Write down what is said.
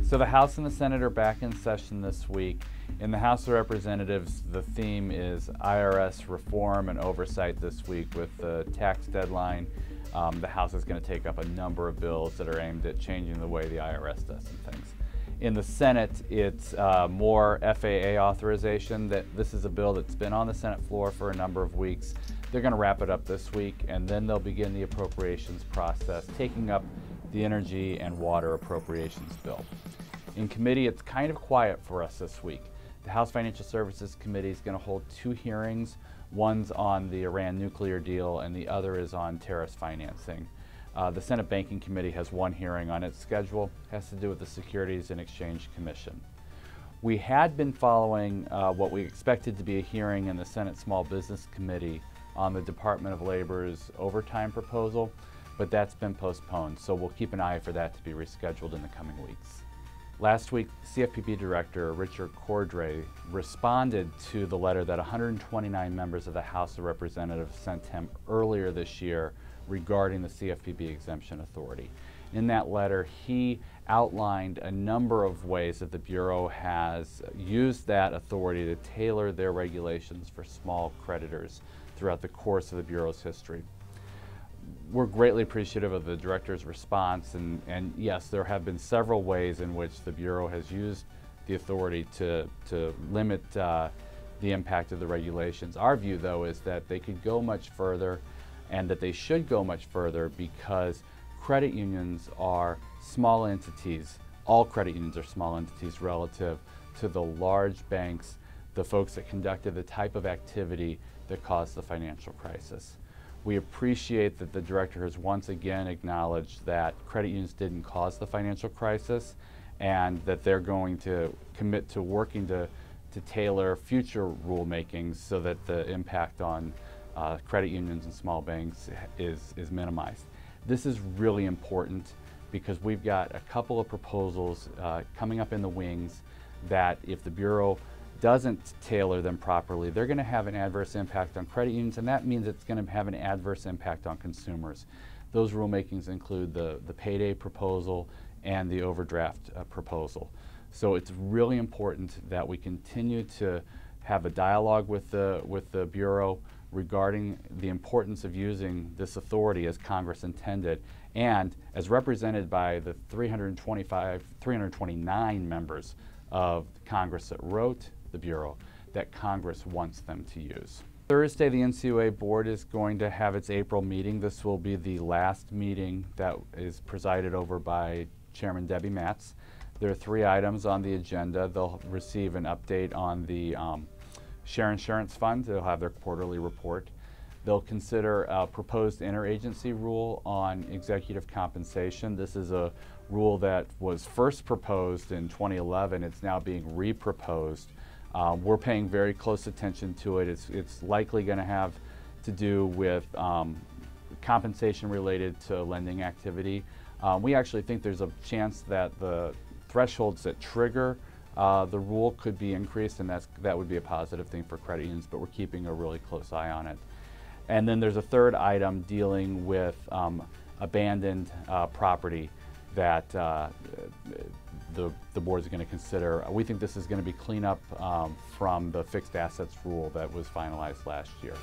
So the House and the Senate are back in session this week. In the House of Representatives, the theme is IRS reform and oversight this week. With the tax deadline, the House is going to take up a number of bills that are aimed at changing the way the IRS does some things. In the Senate, it's more FAA authorization. This is a bill that's been on the Senate floor for a number of weeks. They're going to wrap it up this week, and then they'll begin the appropriations process, taking up the energy and water appropriations bill. In committee, it's kind of quiet for us this week. The House Financial Services Committee is going to hold two hearings. One's on the Iran nuclear deal, and the other is on terrorist financing. The Senate Banking Committee has one hearing on its schedule. It has to do with the Securities and Exchange Commission. We had been following what we expected to be a hearing in the Senate Small Business Committee on the Department of Labor's overtime proposal, but that's been postponed, so we'll keep an eye for that to be rescheduled in the coming weeks. Last week, CFPB Director Richard Cordray responded to the letter that 129 members of the House of Representatives sent him earlier this year regarding the CFPB exemption authority. In that letter, he outlined a number of ways that the Bureau has used that authority to tailor their regulations for small creditors throughout the course of the Bureau's history. We're greatly appreciative of the Director's response, and yes, there have been several ways in which the Bureau has used the authority to limit the impact of the regulations. Our view, though, is that they could go much further, and that they should go much further, because credit unions are small entities. All credit unions are small entities relative to the large banks, the folks that conducted the type of activity that caused the financial crisis. We appreciate that the Director has once again acknowledged that credit unions didn't cause the financial crisis, and that they're going to commit to working to tailor future rulemakings so that the impact on credit unions and small banks is minimized. This is really important because we've got a couple of proposals coming up in the wings that, if the Bureau doesn't tailor them properly, they're going to have an adverse impact on credit unions, and that means it's going to have an adverse impact on consumers. Those rulemakings include the payday proposal and the overdraft proposal. So it's really important that we continue to have a dialogue with the Bureau regarding the importance of using this authority as Congress intended, and as represented by the 329 members of Congress that wrote the Bureau, that Congress wants them to use. Thursday, the NCUA board is going to have its April meeting. This will be the last meeting that is presided over by Chairman Debbie Matz. There are 3 items on the agenda. They'll receive an update on the Share Insurance Fund. They'll have their quarterly report. They'll consider a proposed interagency rule on executive compensation. This is a rule that was first proposed in 2011. It's now being re-proposed. We're paying very close attention to it. It's likely going to have to do with compensation related to lending activity. We actually think there's a chance that the thresholds that trigger the rule could be increased, and that would be a positive thing for credit unions, but we're keeping a really close eye on it. And then there's a third item dealing with abandoned property that the board is going to consider. We think this is going to be cleanup from the fixed assets rule that was finalized last year.